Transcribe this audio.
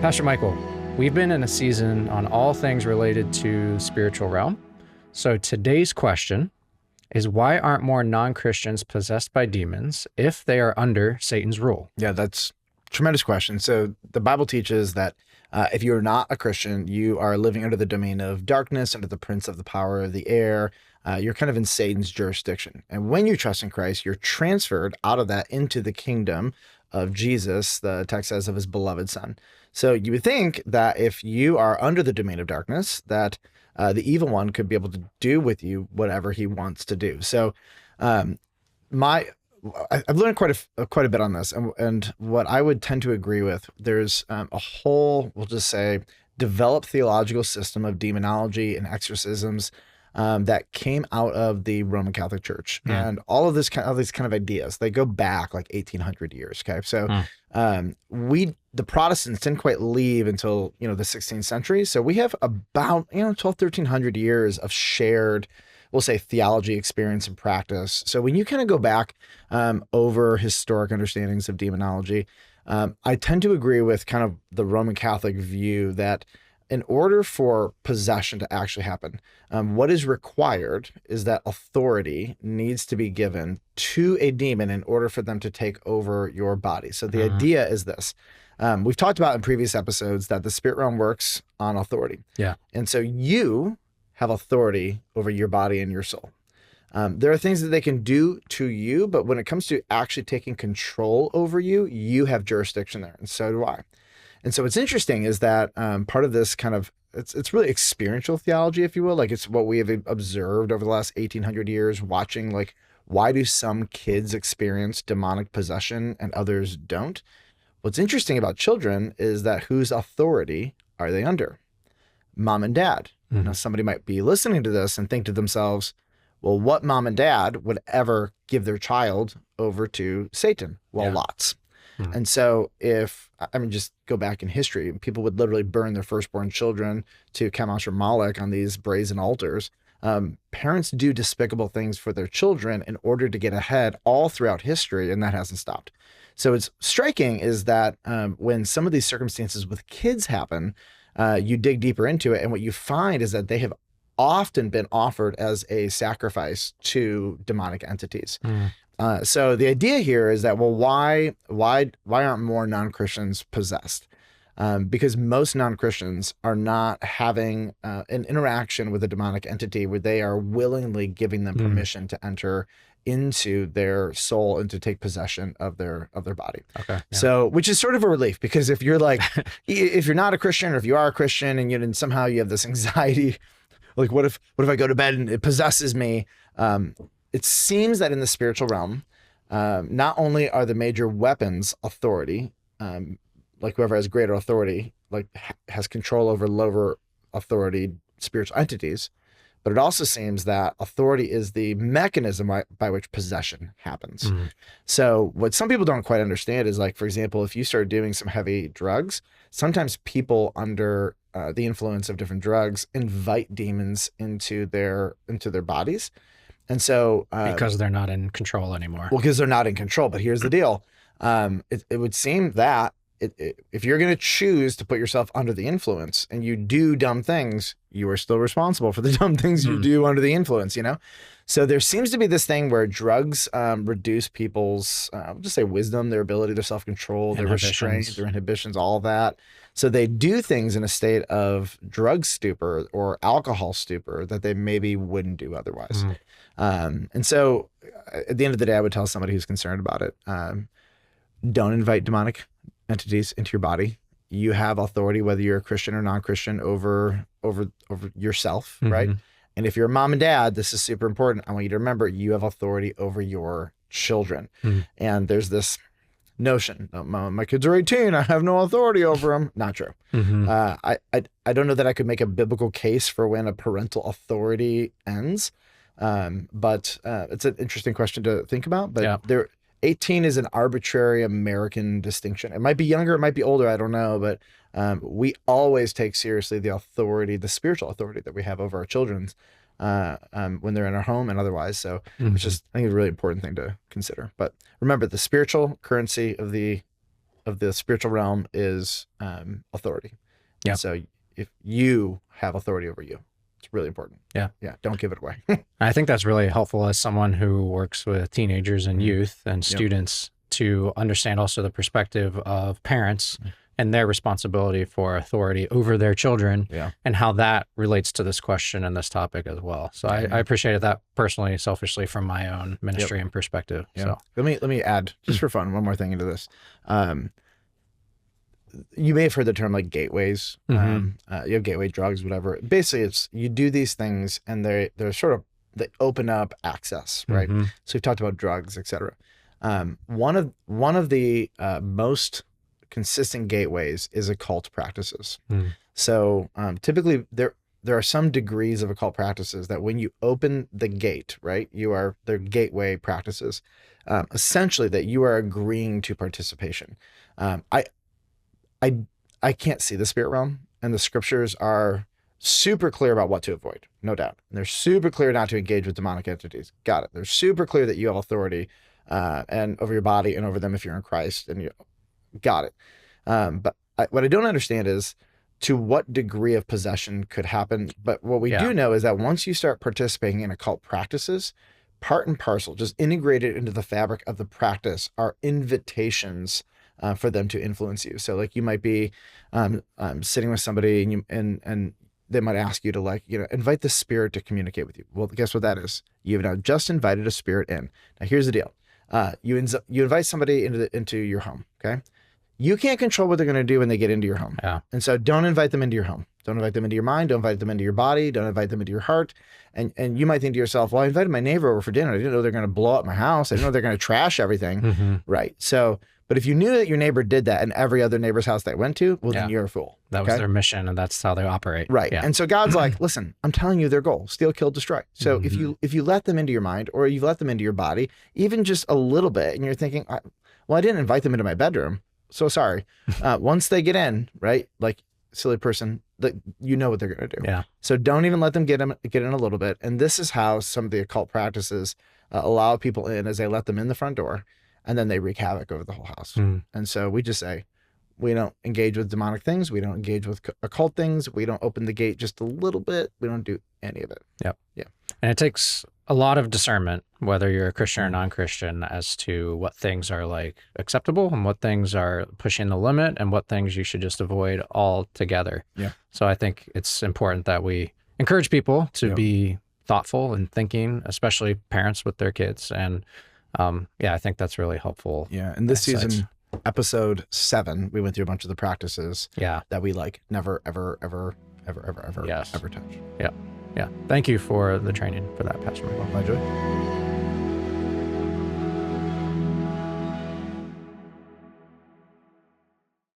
Pastor Michael, we've been in a season on all things related to spiritual realm. So today's question is, why aren't more non-Christians possessed by demons if they are under Satan's rule? Yeah, that's a tremendous question. So the Bible teaches that if you're not a Christian, you are living under the domain of darkness, under the prince of the power of the air. You're kind of in Satan's jurisdiction. And when you trust in Christ, you're transferred out of that into the kingdom of Jesus, the text says, of his beloved son. So you would think that if you are under the domain of darkness, that the evil one could be able to do with you whatever he wants to do. So I've learned quite a bit on this, and what I would tend to agree with, there's a whole, we'll just say, developed theological system of demonology and exorcisms that came out of the Roman Catholic Church, and all of these kind of ideas, they go back like 1800 years. Okay, so the Protestants didn't quite leave until the 16th century, so we have about 1300 years of shared, we'll say, theology, experience, and practice. So when you kind of go back over historic understandings of demonology, I tend to agree with kind of the Roman Catholic view that in order for possession to actually happen, what is required is that authority needs to be given to a demon in order for them to take over your body. So the idea is this. We've talked about in previous episodes that the spirit realm works on authority. Yeah. And so you have authority over your body and your soul. There are things that they can do to you, but when it comes to actually taking control over you, you have jurisdiction there, and so do I. And so what's interesting is that part of this kind of, it's really experiential theology, if you will. Like, it's what we have observed over the last 1800 years, watching, like, why do some kids experience demonic possession and others don't? What's interesting about children is that whose authority are they under? Mom and dad. Now, somebody might be listening to this and think to themselves, well, what mom and dad would ever give their child over to Satan? Well, lots. And so just go back in history, people would literally burn their firstborn children to Chemosh or Moloch on these brazen altars. Parents do despicable things for their children in order to get ahead all throughout history, and that hasn't stopped. So it's striking is that when some of these circumstances with kids happen, you dig deeper into it, and what you find is that they have often been offered as a sacrifice to demonic entities. So the idea here is that, well, why aren't more non-Christians possessed? Because most non-Christians are not having an interaction with a demonic entity where they are willingly giving them permission to enter into their soul and to take possession of their body. Okay. Yeah. So, which is sort of a relief, because if you're like, if you're not a Christian, or if you are a Christian and somehow you have this anxiety, like, what if I go to bed and it possesses me? It seems that in the spiritual realm, not only are the major weapons authority, like whoever has greater authority, like has control over lower authority spiritual entities, but it also seems that authority is the mechanism by which possession happens. So what some people don't quite understand is, like, for example, if you start doing some heavy drugs, sometimes people under the influence of different drugs invite demons into their bodies. And so because they're not in control anymore. Well, because they're not in control. But here's the deal. It would seem that if you're going to choose to put yourself under the influence and you do dumb things, you are still responsible for the dumb things you do under the influence, So there seems to be this thing where drugs reduce people's, I'll just say, wisdom, their ability, their self-control, their restraint, their inhibitions, all that. So they do things in a state of drug stupor or alcohol stupor that they maybe wouldn't do otherwise. And so at the end of the day, I would tell somebody who's concerned about it, don't invite demonic entities into your body. You have authority, whether you're a Christian or non-Christian, over yourself, right? And if you're a mom and dad, this is super important. I want you to remember you have authority over your children. And there's this notion, my kids are 18, I have no authority over them. Not true. I don't know that I could make a biblical case for when a parental authority ends. But it's an interesting question to think about. But 18 is an arbitrary American distinction. It might be younger, it might be older, I don't know. But we always take seriously the authority, the spiritual authority that we have over our children when they're in our home and otherwise. So it's just, I think, a really important thing to consider. But remember, the spiritual currency of the of the spiritual realm is authority. Yeah. So if you have authority over you, it's really important. Yeah. Yeah. Don't give it away. I think that's really helpful as someone who works with teenagers and youth and students to understand also the perspective of parents and their responsibility for authority over their children and how that relates to this question and this topic as well. So I appreciated that personally, selfishly, from my own ministry and perspective. So let me add, just for fun, one more thing into this. You may have heard the term like gateways. You have gateway drugs, whatever. Basically, it's you do these things and they're sort of, they open up access, right? So we've talked about drugs, etc. One of the most consistent gateways is occult practices. So typically there are some degrees of occult practices that when you open the gate, right, they're gateway practices, essentially that you are agreeing to participation. I can't see the spirit realm, and the scriptures are super clear about what to avoid, no doubt. And they're super clear not to engage with demonic entities. Got it. They're super clear that you have authority and over your body and over them if you're in Christ, and you got it. But what I don't understand is to what degree of possession could happen. But what we do know is that once you start participating in occult practices, part and parcel, just integrated into the fabric of the practice, are invitations for them to influence you. So like you might be sitting with somebody and they might ask you to, like, invite the spirit to communicate with you. Well, guess what that is? You've now just invited a spirit in. Now here's the deal. You invite somebody into your home. Okay. You can't control what they're going to do when they get into your home. Yeah. And so don't invite them into your home. Don't invite them into your mind. Don't invite them into your body. Don't invite them into your heart. And you might think to yourself, well, I invited my neighbor over for dinner. I didn't know they're going to blow up my house. I didn't know they're going to trash everything. Right. So, but if you knew that your neighbor did that in every other neighbor's house they went to, well, then you're a fool. That was their mission, and that's how they operate. Right. Yeah. And so God's like, listen, I'm telling you their goal: steal, kill, destroy. So if you let them into your mind, or you let them into your body, even just a little bit, and you're thinking, well, I didn't invite them into my bedroom, so sorry. Once they get in, right, like, silly person, you know what they're going to do. Yeah. So don't even let them get in a little bit. And this is how some of the occult practices allow people in, as they let them in the front door, and then they wreak havoc over the whole house. And so we just say, we don't engage with demonic things. We don't engage with occult things. We don't open the gate just a little bit. We don't do any of it. Yep. Yeah. And it takes a lot of discernment, whether you're a Christian or non-Christian, as to what things are like acceptable and what things are pushing the limit and what things you should just avoid altogether. Yeah. So I think it's important that we encourage people to be thoughtful and thinking, especially parents with their kids. And I think that's really helpul. Yeah. And this season, episode 7, we went through a bunch of the practices that we never, ever touch. Yeah. Yeah. Thank you for the training for that, Pastor Michael. My joy.